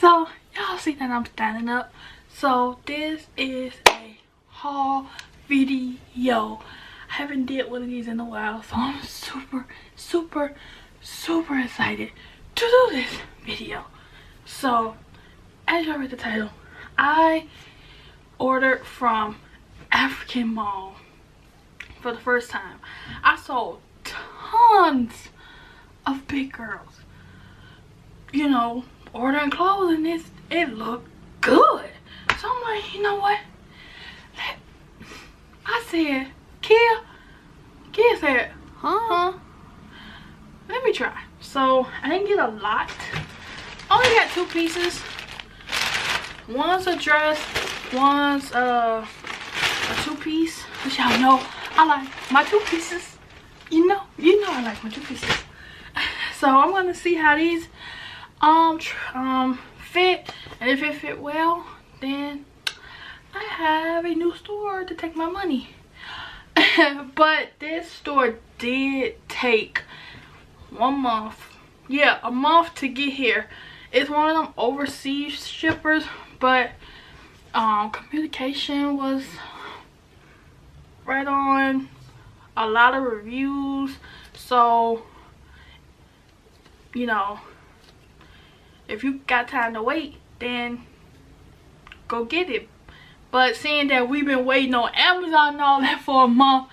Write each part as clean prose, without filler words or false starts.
So y'all see that I'm standing up. So this is a haul video. I haven't did one of these in a while, so I'm super excited to do this video. So as y'all read the title, I ordered from Africanmall for the first time. I saw tons of big girls, you know, ordering clothes, and it looked good. So I'm like, you know what? I said, Kia said, huh? Let me try. So I didn't get a lot. Only got 2 pieces. One's a dress, one's a 2-piece. Which y'all know I like my 2 pieces. You know I like my 2 pieces. So I'm gonna see how these fit, and if it fit well, then I have a new store to take my money. But this store did take 1 month, yeah, a month to get here. It's one of them overseas shippers, but communication was right on, a lot of reviews. So you know, if you got time to wait, then go get it. But seeing that we've been waiting on Amazon and all that for a month,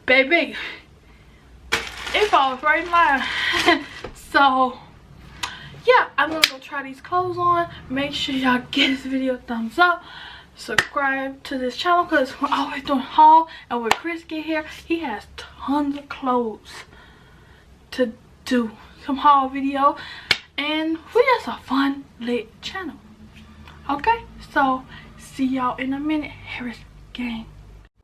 baby, it falls right in line. So yeah, I'm gonna go try these clothes on. Make sure y'all give this video a thumbs up, subscribe to this channel, because we're always doing haul. And when Chris get here, he has tons of clothes to do some haul video, and we just a fun lit channel. Okay, so see y'all in a minute. Harris gang.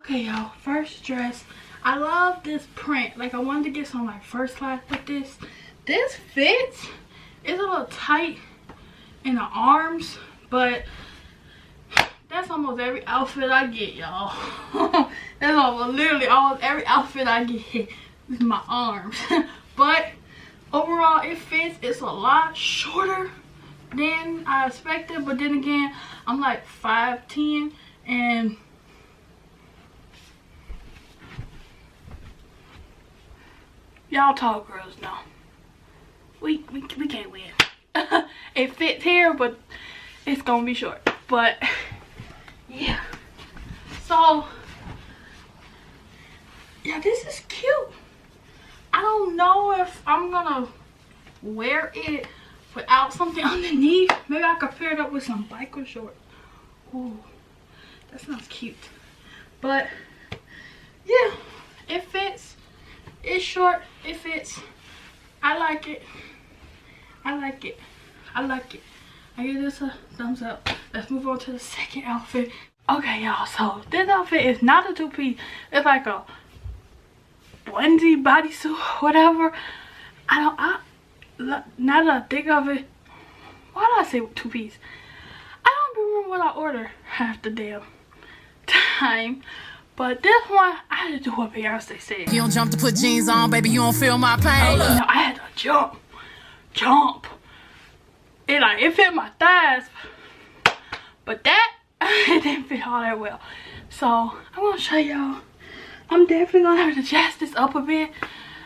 Okay y'all, first dress. I love this print. Like, I wanted to get some like first class with this. This fits. It's a little tight in the arms, but that's almost every outfit I get, y'all. That's almost literally every outfit I get is my arms. But overall it fits. It's a lot shorter than I expected, but then again, I'm like 5'10", and y'all tall girls know we can't win. It fits here, but it's gonna be short. But yeah, so yeah, this is cute. I don't know if I'm gonna wear it without something underneath. Maybe I could pair it up with some biker shorts. Ooh, that sounds cute. But yeah, it fits. It's short. It fits. I like it. I like it. I like it. I give this a thumbs up. Let's move on to the second outfit. Okay, y'all. So this outfit is not a 2-piece. It's like a onesie bodysuit, whatever. Now that I think of it, why did I say 2-piece? I don't remember what I ordered half the damn time. But this one, I had to do what Beyonce said. You don't jump to put jeans on, baby. You don't feel my pain. You know, I had to jump. It fit my thighs, but that it didn't fit all that well. So I'm gonna show y'all. I'm definitely gonna have to adjust this up a bit.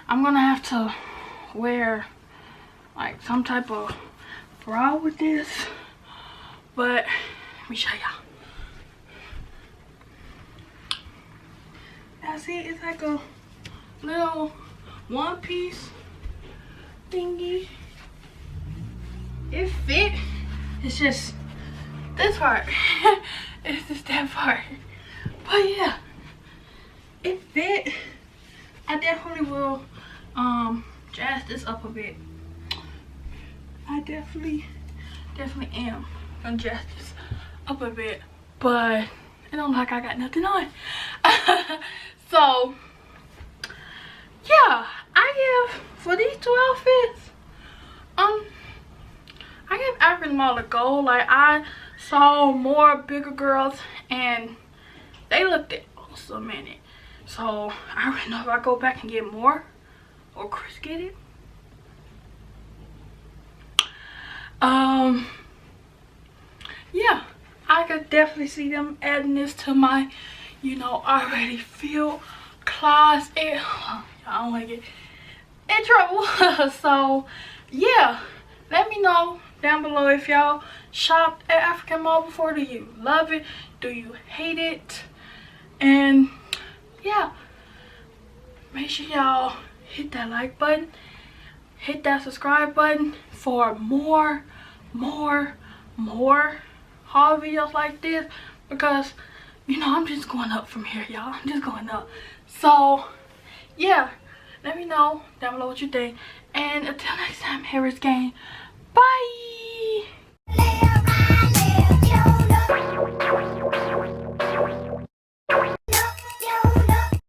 I'm gonna have to wear like some type of bra with this, but let me show y'all. Now see, it's like a little 1-piece thingy. It fit. It's just this part. It's just that part. But yeah, it fit. I definitely will jazz this up a bit. I definitely am gonna jazz this up a bit, but it don't look like I got nothing on. So yeah, I give for these 2 outfits, I give Africanmall a go. Like, I saw more bigger girls and they looked awesome in it. So I don't know if I go back and get more or Chris get it. Yeah, I could definitely see them adding this to my, you know, already filled closet. I don't want to get in trouble. So yeah, let me know down below if y'all shopped at Africanmall before. Do you love it? Do you hate it? And yeah, make sure y'all hit that like button, hit that subscribe button for more haul videos like this, because you know I'm just going up from here, y'all. I'm just going up. So yeah, let me know down below what you think, and until next time, Harris Gang, bye.